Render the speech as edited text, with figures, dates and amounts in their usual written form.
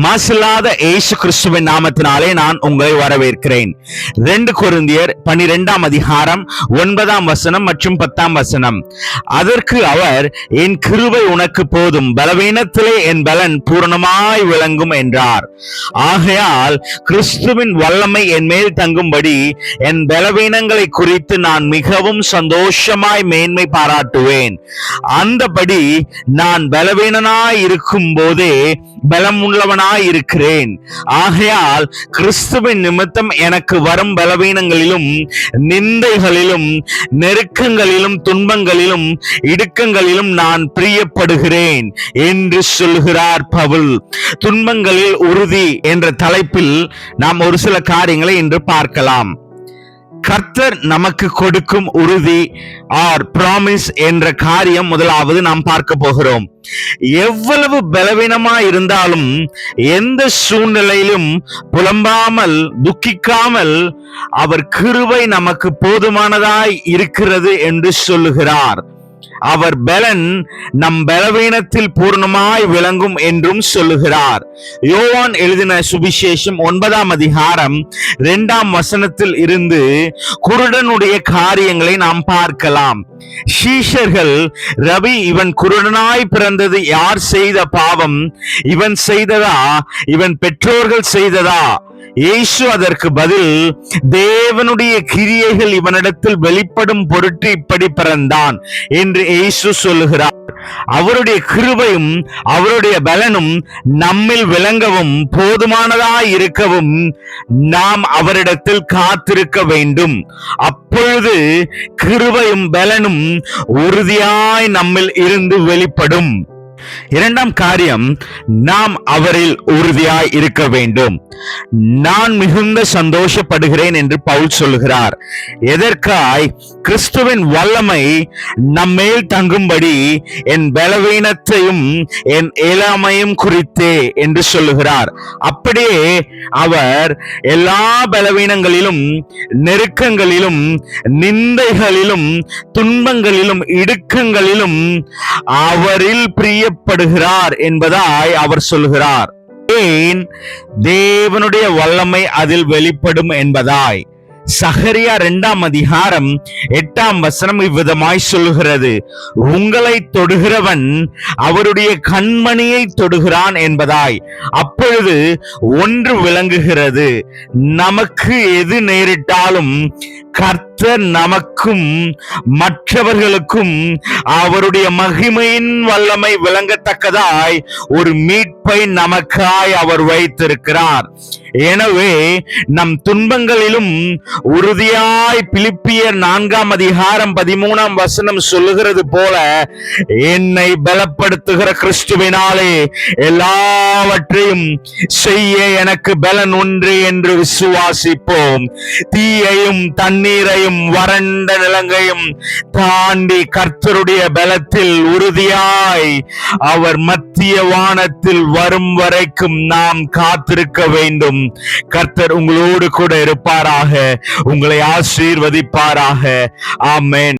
மாசில்லாத இயேசு கிறிஸ்துவின் நாமத்தினாலே நான் உங்களை வரவேற்கிறேன். 2 கொரிந்தியர் 12ஆம் அதிகாரம் 9ஆம் வசனம் மற்றும் 10ஆம் வசனம். அதற்கு அவர், என் கிருபை உனக்கு போதும், பலவீனத்திலே என் பலன் பூரணமாய் விளங்கும் என்றார். ஆகையால் கிறிஸ்துவின் வல்லமை என் மேல் தங்கும்படி என் பலவீனங்களை குறித்து நான் மிகவும் சந்தோஷமாய் மேன்மை பாராட்டுவேன். அந்தபடி நான் பலவீனனாய் இருக்கும் போதே பலமுள்ளவனாய் இருக்கிறேன். ஆகையால் கிறிஸ்துவின் நிமித்தம் எனக்கு வரும் பலவீனங்களிலும் நிந்தைகளிலும் நெருக்கங்களிலும் துன்பங்களிலும் இடுக்கங்களிலும் நான் பிரியப்படுகிறேன் என்று சொல்கிறார் பவுல். துன்பங்களில் உறுதி என்ற தலைப்பில் நாம் ஒரு சில காரியங்களை இன்று பார்க்கலாம். கர்த்தர் நமக்கு கொடுக்கும் உறுதி ஆர் ப்ராமிஸ் என்ற காரியம் முதலாவது நாம் பார்க்க போகிறோம். எவ்வளவு பலவீனமா இருந்தாலும் எந்த சூழ்நிலையிலும் புலம்பாமல் துக்கிக்காமல் அவர் கிருபை நமக்கு போதுமானதாய் இருக்கிறது என்று சொல்லுகிறார். அவர் பலன் நம் பலவீனத்தில் பூர்ணமாய் விளங்கும் என்றும் சொல்லுகிறார். யோவான் எழுதின சுவிசேஷம் 9ஆம் அதிகாரம் 2ஆம் வசனத்தில் இருந்து குருடனுடைய காரியங்களை நாம் பார்க்கலாம். சீஷர்கள், ரபி, இவன் குருடனாய் பிறந்தது யார் செய்த பாவம்? இவன் செய்ததா, இவன் பெற்றோர்கள் செய்ததா? இயேசு அதற்கு பதில், தேவனுடைய கிரியைகள் இவனிடத்தில் வெளிப்படும் பொருட்டு இப்படி பிறந்தான் என்று இயேசு சொல்லுகிறார். அவருடைய கிருபையும் அவருடைய பலனும் நம்மில் விளங்கவும் போதுமானதாய் இருக்கவும் நாம் அவரிடத்தில் காத்திருக்க வேண்டும். அப்பொழுது கிருபையும் பலனும் உறுதியாய் நம்மில் இருந்து வெளிப்படும். 2ஆம் காரியம், நாம் அவரில் உறுதியாய் இருக்க வேண்டும். நான் மிகுந்த சந்தோஷப்படுகிறேன் என்று பவுல் சொல்லுகிறார். எதற்காய்? கிறிஸ்துவின் வல்லமை நம்மேல் தங்கும்படி என் பலவீனத்தையும் என் இயலாமையும் குறித்தே என்று சொல்லுகிறார். அப்படியே அவர் எல்லா பலவீனங்களிலும் நெருக்கங்களிலும் நிந்தைகளிலும் துன்பங்களிலும் இடுக்கங்களிலும் அவரில் பிரியப்படுகிறார் என்பதாய் அவர் சொல்கிறார். ஏன்? தேவனுடைய வல்லமை அதில் வெளிப்படும் என்பதாய். சகரியா 2ஆம் அதிகாரம் 8ஆம் வசனம் இவ்விதமாய் சொல்கிறது, உங்களை தொடுகிறவன் அவருடைய கண்மணியை தொடுகிறான் என்பதாய். அப்பொழுது ஒன்று விளங்குகிறது, நமக்கு எது நேரிட்டாலும் கர்த்தர் நமக்கும் மற்றவர்களுக்கும் அவருடைய மகிமையின் வல்லமை விளங்கத்தக்கதாய் ஒரு மீட்பை நமக்காய் அவர் வைத்திருக்கிறார். எனவே நம் துன்பங்களிலும் உறுதியாய் பிலிப்பியர் 4ஆம் அதிகாரம் 13ஆம் வசனம் சொல்லுகிறது போல, என்னை பலப்படுத்துகிற கிறிஸ்துவினாலே எல்லாவற்றையும் செய்ய எனக்கு பலன் உண்டு என்று விசுவாசிப்போம். தீயையும் தண்ணீரையும் வறண்ட நிலங்கையும் தாண்டி கர்த்தருடைய பலத்தில் உறுதியாய் அவர் மத்திய வானத்தில் வரும் வரைக்கும் நாம் காத்திருக்க வேண்டும். கர்த்தர் உங்களோடு கூட இருப்பாராக, உங்களை ஆசீர்வதிப்பாராக. ஆமென்.